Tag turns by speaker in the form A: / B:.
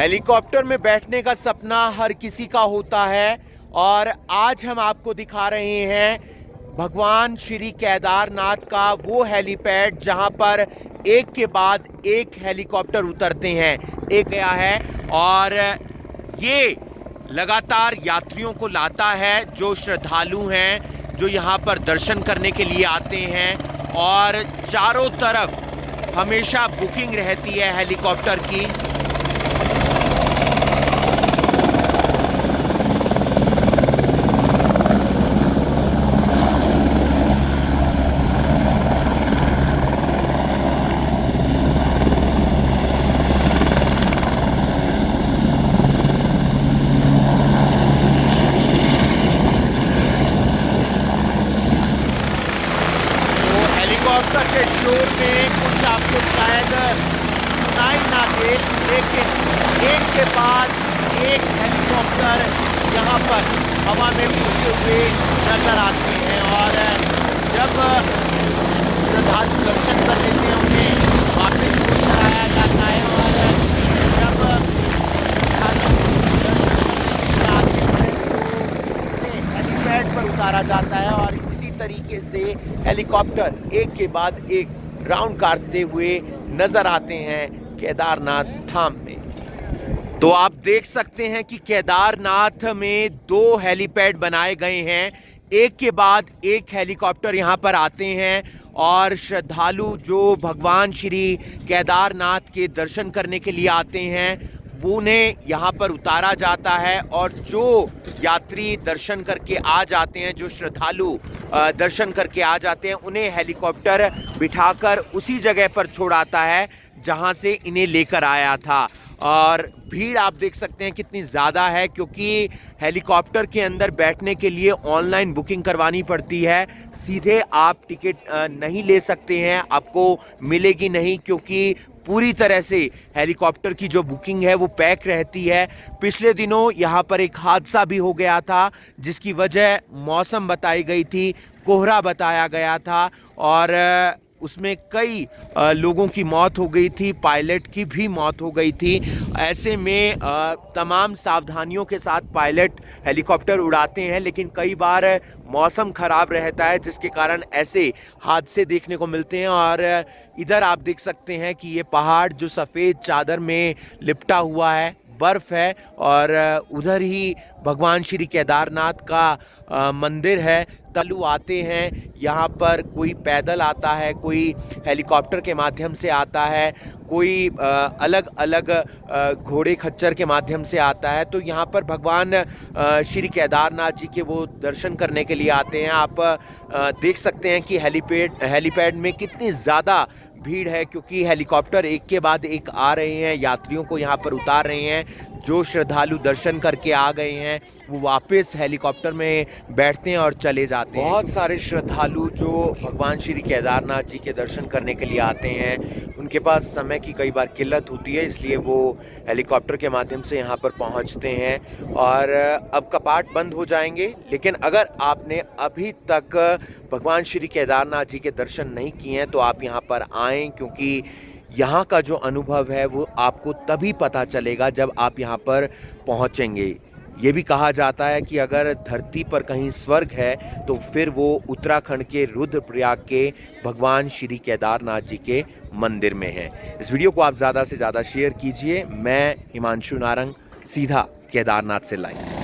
A: Helicopter में बैठने का सपना हर किसी का होता है और आज हम आपको दिखा रहे हैं भगवान श्री केदारनाथ का वो हेलीपैड जहां पर एक के बाद एक हेलीकॉप्टर उतरते हैं। एक गया है और ये लगातार यात्रियों को लाता है जो श्रद्धालु हैं, जो यहाँ पर दर्शन करने के लिए आते हैं। और चारों तरफ हमेशा बुकिंग रहती है हेलीकॉप्टर की। हेलीकॉप्टर के शोर में कुछ आपको शायद सुनाई ना दे, लेकिन एक के बाद एक हेलीकॉप्टर यहाँ पर हवा में उड़ते हुए नजर आते हैं। और जब श्रद्धालु दर्शन कर लेते हैं उन्हें वापस चलाया जाता है। और जब हेलीपैड पर उतारा जाता है और तरीके से हेलीकॉप्टर एक के बाद एक राउंड काटते हुए नजर आते हैं केदारनाथ धाम में। तो आप देख सकते हैं कि केदारनाथ में 2 हेलीपैड बनाए गए हैं। एक के बाद एक हेलीकॉप्टर यहां पर आते हैं और श्रद्धालु जो भगवान श्री केदारनाथ के दर्शन करने के लिए आते हैं वो उन्हें यहाँ पर उतारा जाता है। और जो यात्री दर्शन करके आ जाते हैं, जो श्रद्धालु दर्शन करके आ जाते हैं, उन्हें हेलीकॉप्टर बिठाकर उसी जगह पर छोड़ाता है जहाँ से इन्हें लेकर आया था। और भीड़ आप देख सकते हैं कितनी ज़्यादा है, क्योंकि हेलीकॉप्टर के अंदर बैठने के लिए ऑनलाइन बुकिंग करवानी पड़ती है। सीधे आप टिकट नहीं ले सकते हैं, आपको मिलेगी नहीं, क्योंकि पूरी तरह से हेलीकॉप्टर की जो बुकिंग है वो पैक रहती है। पिछले दिनों यहाँ पर एक हादसा भी हो गया था जिसकी वजह मौसम बताई गई थी, कोहरा बताया गया था और उसमें कई लोगों की मौत हो गई थी, पायलट की भी मौत हो गई थी। ऐसे में तमाम सावधानियों के साथ पायलट हेलीकॉप्टर उड़ाते हैं, लेकिन कई बार मौसम ख़राब रहता है जिसके कारण ऐसे हादसे देखने को मिलते हैं। और इधर आप देख सकते हैं कि ये पहाड़ जो सफ़ेद चादर में लिपटा हुआ है, बर्फ़ है, और उधर ही भगवान श्री केदारनाथ का मंदिर है। तलु आते हैं यहाँ पर, कोई पैदल आता है, कोई हेलीकॉप्टर के माध्यम से आता है, कोई अलग अलग घोड़े खच्चर के माध्यम से आता है। तो यहाँ पर भगवान श्री केदारनाथ जी के वो दर्शन करने के लिए आते हैं। आप देख सकते हैं कि हेलीपैड में कितनी ज़्यादा भीड़ है, क्योंकि हेलीकॉप्टर एक के बाद एक आ रहे हैं, यात्रियों को यहाँ पर उतार रहे हैं। जो श्रद्धालु दर्शन करके आ गए हैं वो वापस हेलीकॉप्टर में बैठते हैं और चले जाते हैं। बहुत सारे श्रद्धालु जो भगवान श्री केदारनाथ जी के दर्शन करने के लिए आते हैं, उनके पास समय की कई बार किल्लत होती है, इसलिए वो हेलीकॉप्टर के माध्यम से यहाँ पर पहुँचते हैं। और अब कपाट बंद हो जाएंगे, लेकिन अगर आपने अभी तक भगवान श्री केदारनाथ जी के दर्शन नहीं किए हैं तो आप यहाँ पर आएँ, क्योंकि यहाँ का जो अनुभव है वो आपको तभी पता चलेगा जब आप यहाँ पर पहुँचेंगे। ये भी कहा जाता है कि अगर धरती पर कहीं स्वर्ग है तो फिर वो उत्तराखंड के रुद्रप्रयाग के भगवान श्री केदारनाथ जी के मंदिर में है। इस वीडियो को आप ज़्यादा से ज़्यादा शेयर कीजिए। मैं हिमांशु नारंग, सीधा केदारनाथ से लाइव।